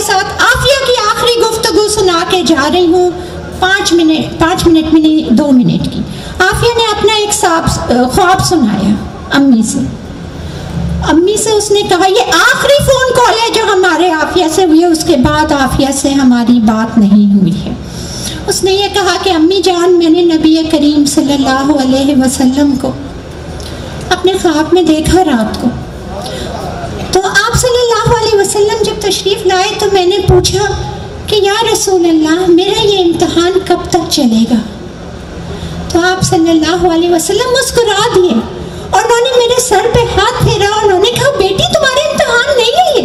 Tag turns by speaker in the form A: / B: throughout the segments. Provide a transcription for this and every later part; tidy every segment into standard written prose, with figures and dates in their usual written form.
A: ساتھ عافیہ کی آخری گفتگو سنا کے جا رہی ہوں، 5 منٹ میں نہیں، 2 منٹ کی۔ عافیہ نے اپنا ایک خواب سنایا امی سے اس نے کہا یہ آخری فون کال ہے جو ہمارے عافیہ سے ہوئی ہے، اس کے بعد عافیہ سے ہماری بات نہیں ہوئی ہے۔ اس نے یہ کہا کہ امی جان، میں نے نبی کریم صلی اللہ علیہ وسلم کو اپنے خواب میں دیکھا رات کو، تو آپ صلی اللہ علیہ وسلم جب تشریف لائے تو میں نے پوچھا کہ یا رسول اللہ میرا یہ امتحان کب تک چلے گا؟ تو آپ صلی اللہ علیہ وسلم مسکرا دیے اور انہوں نے میرے سر پہ ہاتھ پھیرا اور انہوں نے کہا بیٹی تمہارا امتحان نہیں ہے، یہ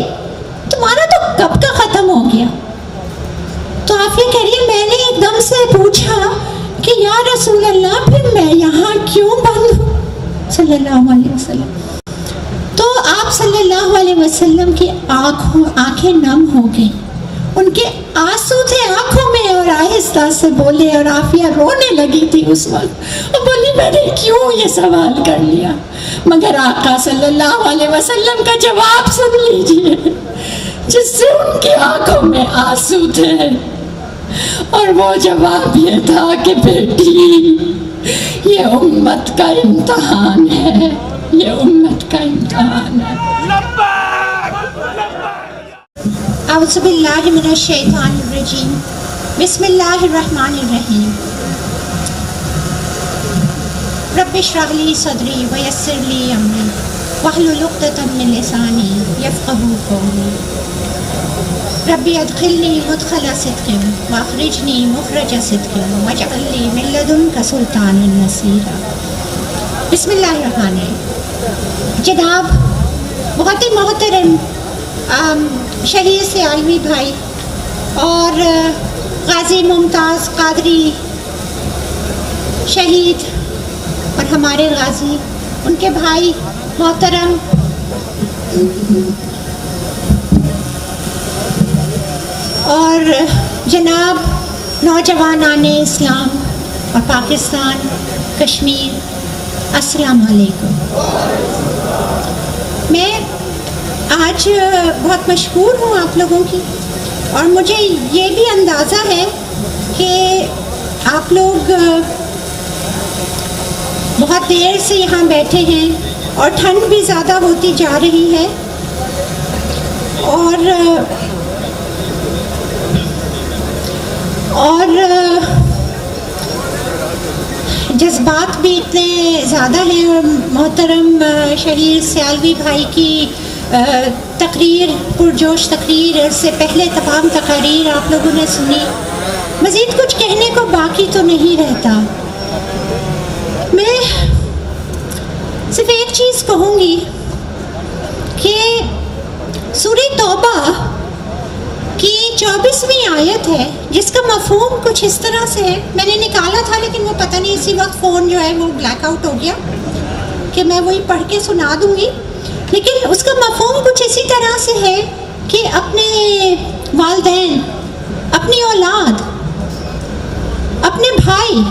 A: تمہارا تو کب کا ختم ہو گیا۔ تو عافیہ کہہ رہی ہے میں نے ایک دم سے پوچھا کہ یا رسول اللہ پھر میں یہاں کیوں بند ہوں صلی اللہ علیہ وسلم؟ تو آپ صلی اللہ علیہ وسلم کی آنکھیں نم ہو گئی، ان کے آنسو تھے آنکھوں میں اور آہستہ سے بولے، اور عافیہ رونے لگی تھی اس وقت اور بولی میں نے کیوں یہ سوال کر لیا، مگر آقا صلی اللہ علیہ وسلم کا جواب سن لیجئے جس سے ان کی آنکھوں میں آنسو تھے، اور وہ جواب یہ تھا کہ بیٹی یہ امت کا امتحان ہے، یہ امت کا امتحان ہے۔ اعوذ باللہ من الشیطان الرجیم، بسم اللہ الرحمن الرحیم۔ رب اشرح لی صدری ویسر لی امری واحلل عقدۃ من لسانی یفقہوا قولی۔ ربی ادخلنی مدخل صدق واخرجنی مخرج صدق واجعل لی من لدنک سلطانا نصیرا۔ بسم اللہ الرحمن الرحیم۔ جناب بہت ہی محترم شہید سیالوی بھائی اور غازی ممتاز قادری شہید اور ہمارے غازی، ان کے بھائی محترم اور جناب نوجوانان اسلام اور پاکستان کشمیر، السلام علیکم۔ میں آج بہت مشہور ہوں آپ لوگوں کی، اور مجھے یہ بھی اندازہ ہے کہ آپ لوگ بہت دیر سے یہاں بیٹھے ہیں اور ٹھنڈ بھی زیادہ ہوتی جا رہی ہے، اور جذبات بھی اتنے زیادہ ہیں، اور محترم شہید سیالوی بھائی کی تقریر، پرجوش تقریر، اس سے پہلے تمام تقاریر آپ لوگوں نے سنی، مزید کچھ کہنے کو باقی تو نہیں رہتا۔ میں صرف ایک چیز کہوں گی کہ سورہ توبہ کی 24ویں آیت ہے جس کا مفہوم کچھ اس طرح سے ہے، میں نے نکالا تھا لیکن وہ پتہ نہیں اسی وقت فون جو ہے وہ بلیک آؤٹ ہو گیا کہ میں وہی پڑھ کے سنا دوں گی، لیکن اس کا مفہوم کچھ اسی طرح سے ہے کہ اپنے والدین، اپنی اولاد، اپنے بھائی،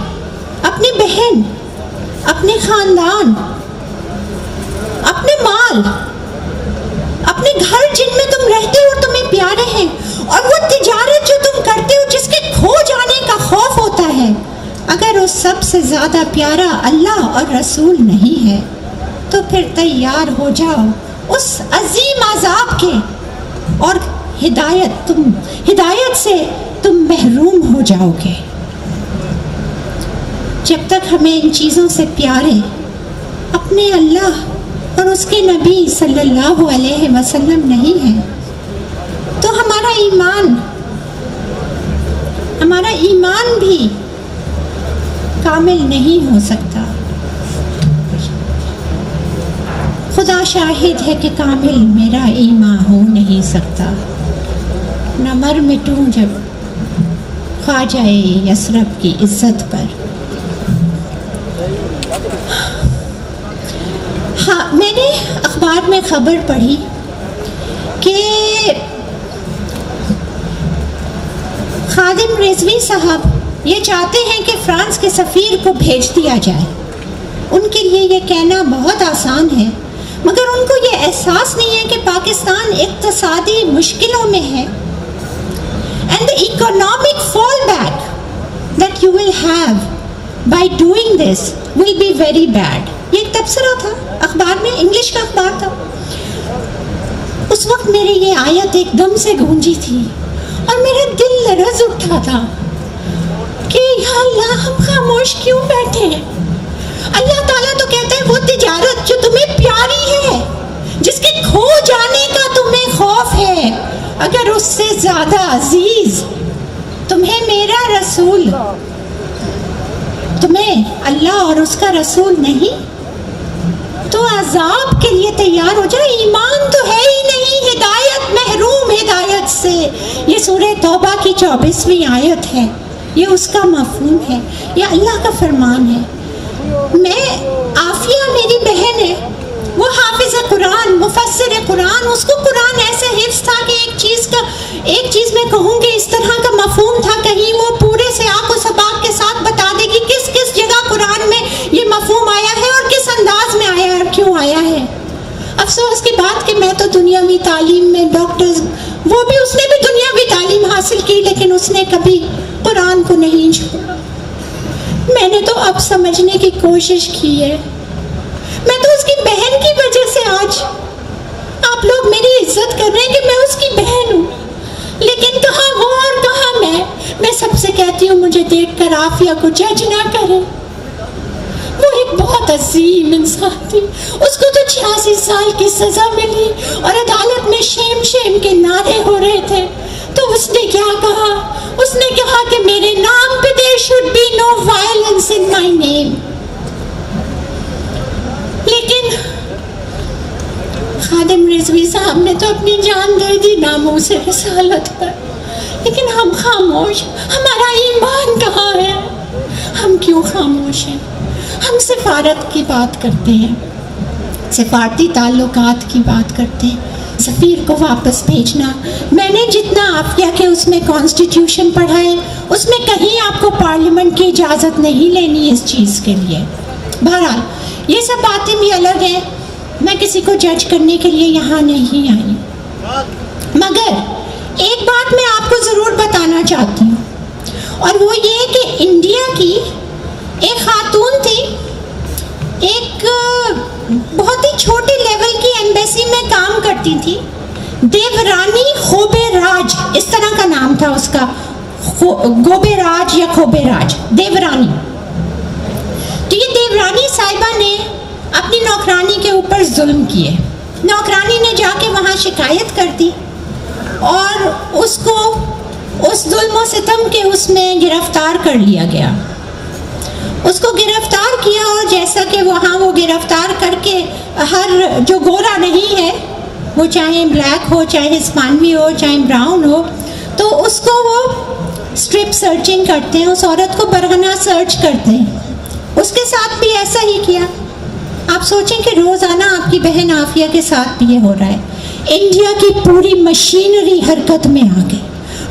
A: اپنی بہن، اپنے خاندان، اپنے مال، اپنے گھر جن میں تم رہتے ہو اور تمہیں پیارے ہیں، اور وہ تجارت جو تم کرتے ہو جس کے کھو جانے کا خوف ہوتا ہے، اگر اس سب سے زیادہ پیارا اللہ اور رسول نہیں ہے تو پھر تیار ہو جاؤ اس عظیم عذاب کے، اور ہدایت سے تم محروم ہو جاؤ گے۔ جب تک ہمیں ان چیزوں سے پیارے اپنے اللہ اور اس کے نبی صلی اللہ علیہ وسلم نہیں ہے تو ہمارا ایمان بھی کامل نہیں ہو سکتا۔ خدا شاہد ہے کہ کامل میرا ایمان ہو نہیں سکتا، نہ مر مٹوں جب خواجہ یثرب کی عزت پر۔ ہاں، میں نے اخبار میں خبر پڑھی کہ خادم رضوی صاحب یہ چاہتے ہیں کہ فرانس کے سفیر کو بھیج دیا جائے۔ ان کے لیے یہ کہنا بہت آسان ہے، مگر ان کو یہ احساس نہیں ہے کہ پاکستان اقتصادی مشکلوں میں ہے and the economic fallback that you will have by doing this will be very bad. یہ ایک تبصرہ تھا اخبار میں، انگلش کا اخبار تھا. اس وقت میری یہ آیت ایک دم سے گونجی تھی اور میرا دل لرز اٹھا تھا کہ یا اللہ ہم خاموش کیوں بیٹھے ہیں. اللہ تعالیٰ تو کہتا ہے وہ تجارت جو تمہیں پیاری ہے، جس کے کھو جانے کا تمہیں خوف ہے، اگر اس سے زیادہ عزیز تمہیں میرا رسول، تمہیں اللہ اور اس کا رسول نہیں، تو عذاب کے لیے تیار ہو جائے. ایمان تو ہے ہی نہیں، ہدایت، محروم ہدایت سے. یہ سورہ توبہ کی 24ویں آیت ہے، یہ اس کا مفہوم ہے، یہ اللہ کا فرمان ہے. میں عافیہ میری بہن ہے، وہ حافظ قرآن، مفسر قرآن، اس کو قرآن ایسے حفظ تھا کہ ایک چیز میں کہوں کہ اس طرح کا مفہوم تھا، کہیں وہ پورے سے آنکھ و سباق کے ساتھ بتا دے گی کس کس جگہ قرآن میں یہ مفہوم آیا ہے اور کس انداز میں آیا ہے اور کیوں آیا ہے. افسوس کی بات کہ میں تو دنیاوی تعلیم میں ڈاکٹرز، وہ بھی اس نے بھی دنیاوی تعلیم حاصل کی لیکن اس نے کبھی قرآن کو نہیں چھوڑا. میں نے تو اب سمجھنے کی کوشش کی ہے. میں تو اس کی بہن کی وجہ سے آج آپ لوگ میری عزت کر رہے ہیں کہ میں اس کی بہن ہوں، لیکن کہاں وہ اور کہاں میں سب سے کہتی ہوں مجھے دیکھ کر عافیہ کو جج نہ کریں. وہ ایک بہت عظیم انسان تھی، اس کو تو 86 سال کی سزا ملی اور عدالت میں شیم شیم کے نعرے ہو رہے تھے. تو اس نے کیا کہا؟ اس نے کہا کہ میرے نام پہ there should be no violence in my name. لیکن خادم رضوی صاحب نے تو اپنی جان دے دی ناموس رسالت پر، لیکن ہم خاموش. ہمارا ایمان کہاں ہے؟ ہم کیوں خاموش ہیں؟ ہم سفارت کی بات کرتے ہیں، سفارتی تعلقات کی بات کرتے ہیں، سفیر کو واپس بھیجنا. میں نے جتنا عافیہ کے اس میں کانسٹیٹیوشن پڑھا ہے، اس میں کہیں آپ کو پارلیمنٹ کی اجازت نہیں لینی اس چیز کے لیے. بہرحال یہ سب باتیں بھی الگ ہیں، میں کسی کو جج کرنے کے لیے یہاں نہیں آئی. مگر ایک بات میں آپ کو ضرور بتانا چاہتی ہوں، اور وہ یہ کہ انڈیا کی ایک خاتون تھی، ایک بہت ہی چھوٹے لیول کی ایمبیسی میں کام کرتی تھی، دیورانی خوبے راج، اس طرح کا نام تھا اس کا، گوبے راج یا کھوبے راج، دیورانی. تو یہ دیورانی صاحبہ نے اپنی نوکرانی کے اوپر ظلم کیے. نوکرانی نے جا کے وہاں شکایت کر دی اور اس کو اس ظلم و ستم کے اس میں گرفتار کر لیا گیا. اس کو گرفتار کیا اور جیسا کہ وہاں وہ گرفتار کر کے ہر جو گورا نہیں ہے، وہ چاہے بلیک ہو، چاہے ہسپانوی ہو، چاہے براؤن ہو، تو اس کو وہ اسٹرپ سرچنگ کرتے ہیں، اس عورت کو برہنہ سرچ کرتے ہیں. اس کے ساتھ بھی ایسا ہی کیا. آپ سوچیں کہ روزانہ آپ کی بہن عافیہ کے ساتھ بھی یہ ہو رہا ہے. انڈیا کی پوری مشینری حرکت میں آ گئی.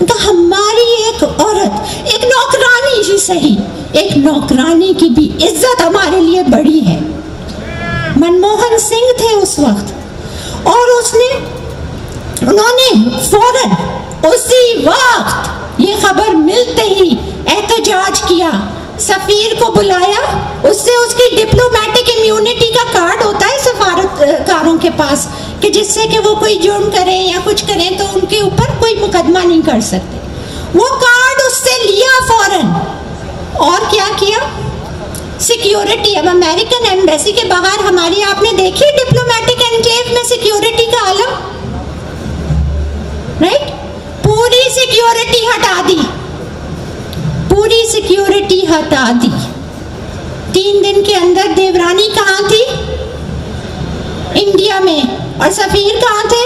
A: تو ہماری ایک عورت، ایک نوکرانی ہی صحیح، ایک نوکرانی کی بھی عزت ہمارے لیے بڑی ہے. منموہن سنگھ تھے اس وقت، اور انہوں نے فوراً اسی وقت یہ خبر ملتے ہی احتجاج کیا، سفیر کو بلایا، اس سے اس کی ڈپلومیٹک امیونٹی کا کارڈ ہوتا ہے سفارتکاروں کے پاس کہ جس سے کہ وہ کوئی جرم کریں یا کچھ کریں تو ان کے اوپر کوئی مقدمہ نہیں کر سکتے. وہ کارڈ اس سے لیا فوراً، اور کیا کیا؟ سیکیورٹی. اب امریکن ایمبیسی کے باہر ہماری آپ نے دیکھی ڈپلومیٹک انکلیو میں سیکیورٹی کا عالم، رائٹ؟ پوری سیکیورٹی ہٹا دی، پوری سیکیورٹی ہٹا دی. 3 دن کے اندر دیورانی کہاں تھی؟ انڈیا میں. اور سفیر کہاں تھے؟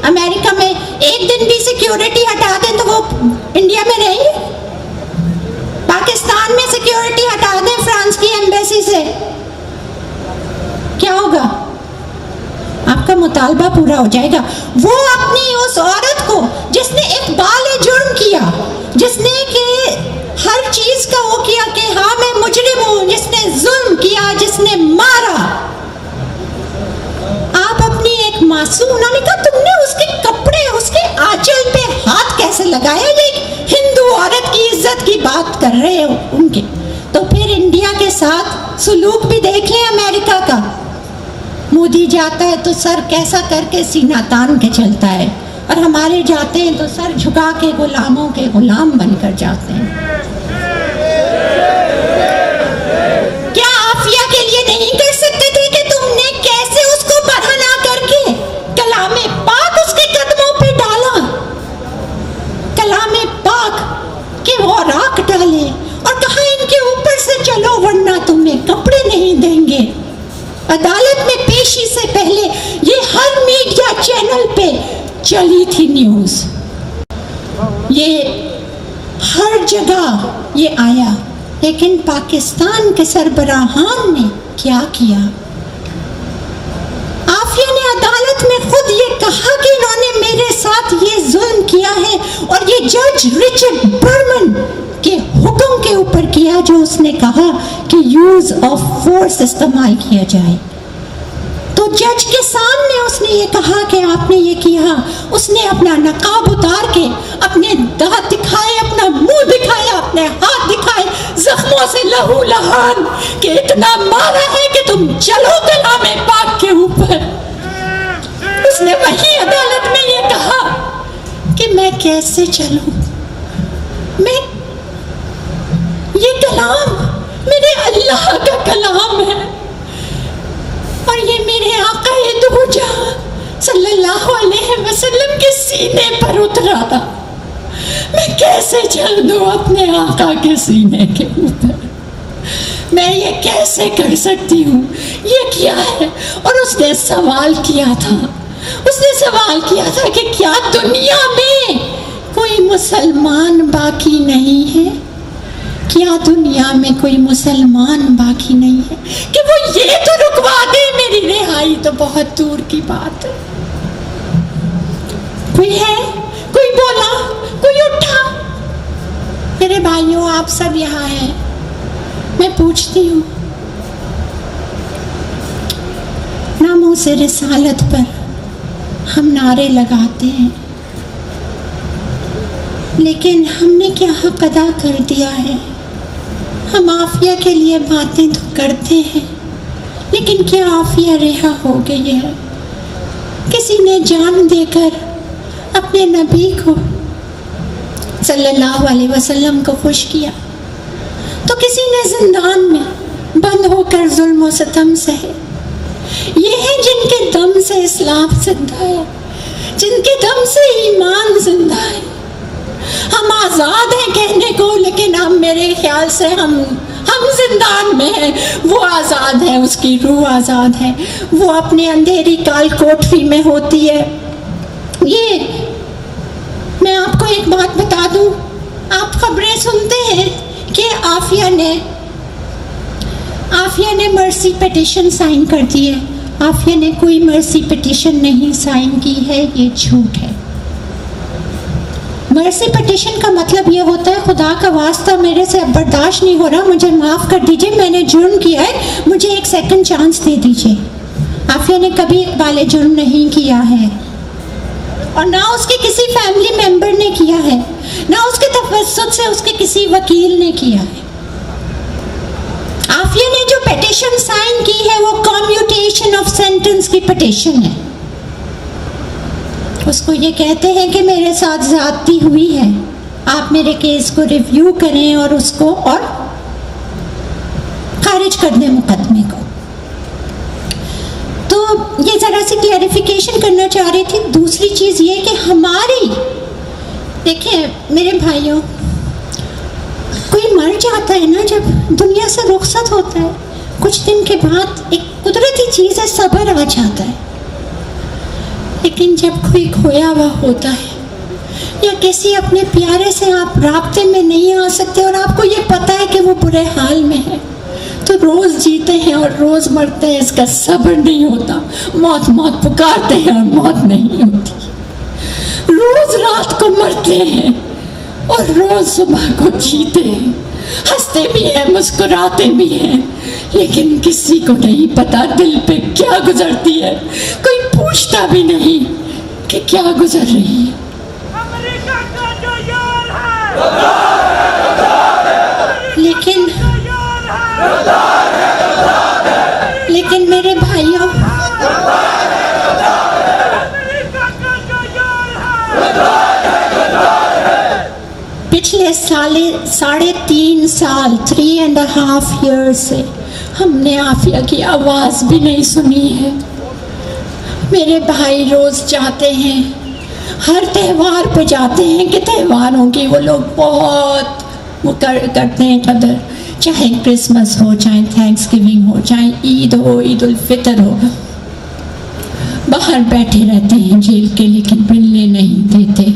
A: امریکہ میں. 1 دن بھی سیکیورٹی ہٹا دیں تو وہ انڈیا میں رہیں گے؟ پاکستان میں سیکیورٹی ہٹا دیں فرانس کی ایمبیسی سے، کیا ہوگا؟ آپ کا مطالبہ پورا ہو جائے گا. وہ اپنی اس عورت کو جس نے اقبال جرم کیا، جس نے کہ ہر چیز کا وہ کیا کہ ہاں میں مجرم ہوں، جس نے ظلم کیا، جس نے مارا، آپ اپنی ایک معصوم، انہوں نے کہا تم نے اس کے کپڑے، اس کے آنچل پہ ہاتھ کیسے لگایا؟ یہ عورت کی عزت کی بات کر رہے ہو ان کے، تو پھر انڈیا کے ساتھ سلوک بھی دیکھ لیں امریکہ کا. مودی جاتا ہے تو سر کیسا کر کے سینہ تان کے چلتا ہے، اور ہمارے جاتے ہیں تو سر جھکا کے غلاموں کے غلام بن کر جاتے ہیں. کیا عافیہ کے لیے نہیں کر سکتے تھے کہ تم نے کیسے اس کو بڑھنا کر کے کلام پاک اس کے قدموں پہ ڈالا، کلام پاک کہ وہ راکھ ڈالے، اور کہا ان کے اوپر سے چلو ورنہ تمہیں کپڑے نہیں دیں گے. عدالت میں پیشی سے پہلے یہ ہر میڈیا چینل پہ چلی تھی نیوز، یہ ہر جگہ یہ آیا. لیکن پاکستان کے سربراہان نے کیا کیا؟ عافیہ نے عدالت میں خود یہ کہا کہ انہوں نے میرے ساتھ یہ ظلم کیا ہے، اور یہ جج رچرڈ برمن کے حکم کے اوپر کیا جو اس نے کہا کہ یوز آف فورس استعمال کیا جائے. تو جج کے سامنے اس نے یہ کہا کہ آپ نے یہ کیا. اس نے اپنا نقاب اتار کے اپنے دانت دکھائے، اپنا منہ دکھایا، اپنے ہاتھ دکھائے، زخموں سے لہو لہان کہ اتنا مارا ہے کہ تم چلو کلام پاک کے اوپر. اس نے وہی عدالت میں یہ کہا کہ میں کیسے چلوں، میں یہ کلام میرے اللہ کا کلام ہے، اور یہ میرے آقا دو جہاں صلی اللہ علیہ وسلم کے سینے پر اترا تھا. میں کیسے چل دوں اپنے آقا کے سینے کے اوپر؟ میں یہ کیسے کر سکتی ہوں؟ یہ کیا ہے؟ اور اس نے سوال کیا تھا، اس نے سوال کیا تھا کہ کیا دنیا میں کوئی مسلمان باقی نہیں ہے؟ کیا دنیا میں کوئی مسلمان باقی نہیں ہے کہ وہ یہ تو رکوا دے میری رہائی؟ تو بہت دور کی بات ہے. کوئی ہے؟ کوئی بولا؟ کوئی اٹھا؟ میرے بھائیوں، آپ سب یہاں ہیں، میں پوچھتی ہوں، ناموں سے رسالت پر ہم نعرے لگاتے ہیں، لیکن ہم نے کیا حق ادا کر دیا ہے؟ ہم عافیہ کے لیے باتیں تو کرتے ہیں، لیکن کیا عافیہ رہا ہو گئی ہے؟ کسی نے جان دے کر اپنے نبی کو صلی اللہ علیہ وسلم کو خوش کیا، تو کسی نے زندان میں بند ہو کر ظلم و ستم سہے. یہ ہیں جن کے دم سے اسلام زندہ ہے، جن کے دم سے ایمان زندہ ہے. ہم آزاد ہیں کہنے کو، لیکن ہم میرے خیال سے ہم زندان میں ہیں. وہ آزاد ہے، اس کی روح آزاد ہے، وہ اپنے اندھیری کال کوٹری میں ہوتی ہے. یہ میں آپ کو ایک بات بتا دوں، آپ خبریں سنتے ہیں کہ عافیہ نے مرسی پیٹیشن سائن کر دی ہے. عافیہ نے کوئی مرسی پیٹیشن نہیں سائن کی ہے، یہ جھوٹ ہے. مرسی پیٹیشن کا مطلب یہ ہوتا ہے خدا کا واسطہ میرے سے اب برداشت نہیں ہو رہا، مجھے معاف کر دیجئے، میں نے جرم کیا ہے، مجھے ایک سیکنڈ چانس دے دیجئے. عافیہ نے کبھی اقبال جرم نہیں کیا ہے، اور نہ اس کے کسی فیملی ممبر نے کیا ہے، نہ اس کے تفسد سے اس کے کسی وکیل نے کیا ہے. عافیہ نے جو پیٹیشن سائن کی ہے وہ کمیوٹیشن آف سینٹنس کی پیٹیشن ہے. اس کو یہ کہتے ہیں کہ میرے ساتھ زیادتی ہوئی ہے، آپ میرے کیس کو ریویو کریں اور اس کو اور خارج کر دیں مقدمے کو. تو یہ ذرا سی کلیریفیکیشن کرنا چاہ رہی تھی. دوسری چیز یہ کہ ہماری، دیکھیں میرے بھائیوں، کوئی مر جاتا ہے نا، جب دنیا سے رخصت ہوتا ہے کچھ دن کے بعد ایک قدرتی چیز ہے، صبر آ جاتا ہے. لیکن جب کوئی کھویا ہوا ہوتا ہے یا کسی اپنے پیارے سے آپ رابطے میں نہیں آ سکتے اور آپ کو یہ پتہ ہے کہ وہ برے حال میں ہے، تو روز جیتے ہیں اور روز مرتے ہیں، اس کا صبر نہیں ہوتا. موت موت پکارتے ہیں اور موت نہیں ہوتی. روز رات کو مرتے ہیں اور روز صبح کو جیتے ہیں، ہنستے بھی ہیں، مسکراتے بھی ہیں، لیکن کسی کو نہیں پتا دل پہ کیا گزرتی ہے. کوئی پوچھتا بھی نہیں کہ کیا گزر رہی ہے. امریکہ کا جو یار ہے پچھلے 3.5 سال 3.5 years سے ہم نے عافیہ کی آواز بھی نہیں سنی ہے. میرے بھائی روز جاتے ہیں، ہر تہوار پہ جاتے ہیں کہ تہواروں کی وہ لوگ بہت کرتے ہیں قدر، چاہے کرسمس ہو، چاہے تھینکس گیونگ ہو، چاہے عید ہو، عید الفطر ہو. باہر بیٹھے رہتے ہیں جیل کے، لیکن ملنے نہیں دیتے.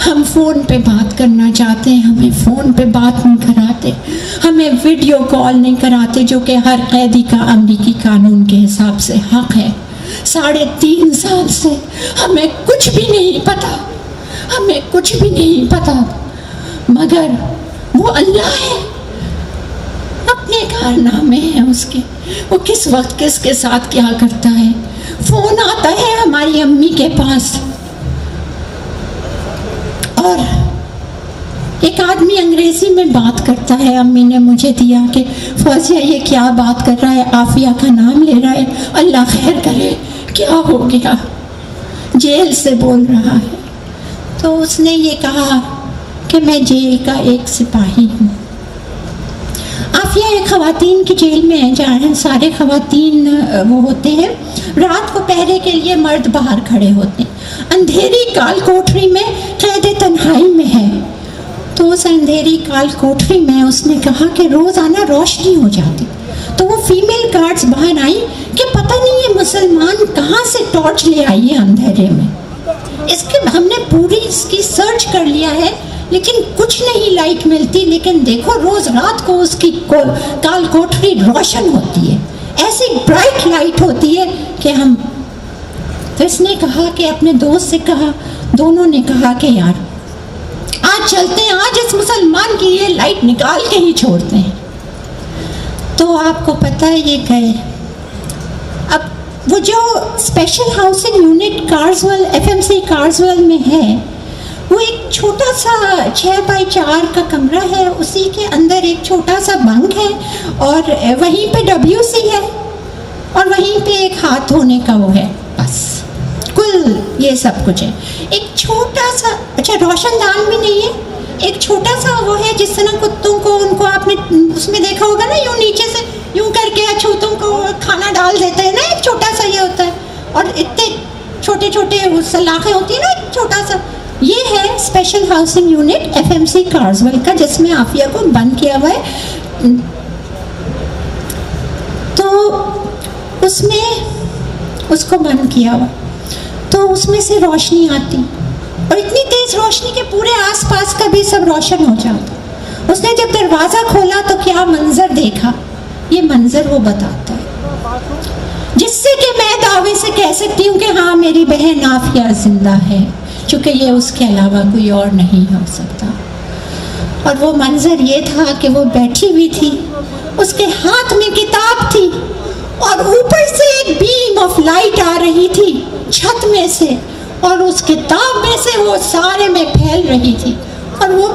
A: ہم فون پہ بات کرنا چاہتے ہیں، ہمیں فون پہ بات نہیں کراتے، ہمیں ویڈیو کال نہیں کراتے، جو کہ ہر قیدی کا امریکی قانون کے حساب سے حق ہے. 3.5 سال سے ہمیں کچھ بھی نہیں پتا، ہمیں کچھ بھی نہیں پتا، مگر وہ اللہ ہے، اپنے کارنامے ہیں اس کے، وہ کس وقت کس کے ساتھ کیا کرتا ہے. فون آتا ہے ہماری امی کے پاس، اور ایک آدمی انگریزی میں بات کرتا ہے. امی نے مجھے دیا کہ فوزیہ یہ کیا بات کر رہا ہے، عافیہ کا نام لے رہا ہے، اللہ خیر کرے، کیا ہو گیا، جیل سے بول رہا ہے. تو اس نے یہ کہا کہ میں جیل کا ایک سپاہی ہوں. عافیہ ایک خواتین کی جیل میں ہے جہاں سارے خواتین وہ ہوتے ہیں، رات کو پہرے کے لیے مرد باہر کھڑے ہوتے ہیں. اندھیری کال کوٹری میں قید تنہائی میں ہے. تو اس اندھیری کال کوٹری میں اس نے کہا کہ روزانہ روشنی ہو جاتی. تو وہ فیمیل گارڈز باہر آئی کہ پتہ نہیں یہ مسلمان کہاں سے ٹارچ لے آئی ہے اندھیرے میں. اس کے ہم نے پوری اس کی سرچ کر لیا ہے لیکن کچھ نہیں لائٹ ملتی. لیکن دیکھو روز رات کو اس کی کال کوٹری روشن ہوتی ہے، ایسی برائٹ لائٹ ہوتی ہے کہ ہم. تو اس نے کہا کہ اپنے دوست سے کہا، دونوں نے کہا کہ یار آج چلتے ہیں، آج اس مسلمان کی یہ لائٹ نکال کے ہی چھوڑتے ہیں. تو آپ کو پتہ ہے یہ گئے. اب وہ جو اسپیشل ہاؤسنگ یونٹ کارزول FMC کارزول میں ہے، وہ ایک چھوٹا سا 6x4 کا کمرہ ہے، اسی کے اندر ایک چھوٹا سا بنک ہے، اور وہیں پہ WC ہے، اور وہیں پہ ایک ہاتھ دھونے کا وہ ہے، بس کل یہ سب کچھ ہے. ایک چھوٹا سا، اچھا روشن دان بھی نہیں ہے، ایک چھوٹا سا وہ ہے جس طرح کتوں کو، ان کو آپ نے اس میں دیکھا ہوگا نا، یوں نیچے سے یوں کر کے اچھوتوں کو کھانا ڈال دیتے ہیں نا، ایک چھوٹا سا یہ ہوتا ہے، اور اتنے چھوٹے چھوٹے سلاخیں ہوتی ہیں نا، ایک چھوٹا سا. یہ ہے اسپیشل ہاؤسنگ یونٹ FMC کارزول کا، جس میں عافیہ کو بند کیا ہوا ہے. تو اس میں اس کو بند کیا ہوا، تو اس میں سے روشنی آتی، اور اتنی تیز روشنی کہ پورے آس پاس کا بھی سب روشن ہو جاتا. اس نے جب دروازہ کھولا تو کیا منظر دیکھا، یہ منظر وہ بتاتا ہے جس سے کہ میں دعوے سے کہہ سکتی ہوں کہ ہاں میری بہن عافیہ زندہ ہے، چونکہ یہ اس کے علاوہ کوئی اور نہیں ہو سکتا. اور وہ منظر یہ تھا کہ وہ بیٹھی ہوئی تھی، اس کے ہاتھ میں کتاب تھی، اور اوپر سے ایک بیم آف لائٹ آ رہی تھی چھت میں سے، اور اس کتاب میں سے وہ سارے میں پھیل رہی تھی. اور وہ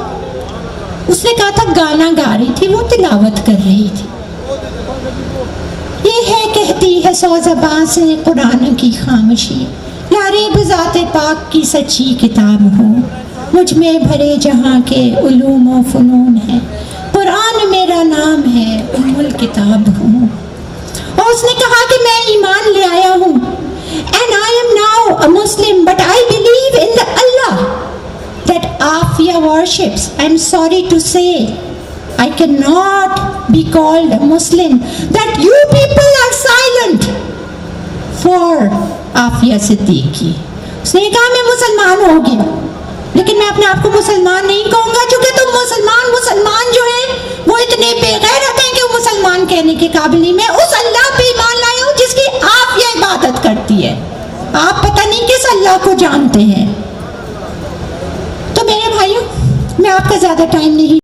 A: اس نے کہا تھا گانا گا رہی تھی، وہ تلاوت کر رہی تھی. یہ ہے کہتی ہے 100 زبان سے قرآن کی خاموشی، لاریب ذات پاک کی سچی کتاب ہو، مجھ میں بھرے جہاں کے علوم و فنون ہے، قرآن میرا نام ہے، ام الکتاب ہوں. اور اس نے کہا کہ میں ایمان لے آیا ہوں، and I am now a Muslim, but I believe in the Allah that Afia worships. I'm sorry to say I cannot be called a Muslim, that you people are silent for Afia Siddiqui. اس نے کہا میں مسلمان ہو گیا، لیکن میں اپنے آپ کو مسلمان نہیں کہوں گا، چونکہ تم مسلمان جو ہیں وہ اتنے بے غیرت ہیں کہ وہ مسلمان کہنے کے قابل نہیں. میں اس اللہ پہ ایمان لایا ہوں جس کی آپ یہ عبادت کرتی ہے، آپ پتہ نہیں کس اللہ کو جانتے ہیں. تو میرے بھائیوں، میں آپ کا زیادہ ٹائم نہیں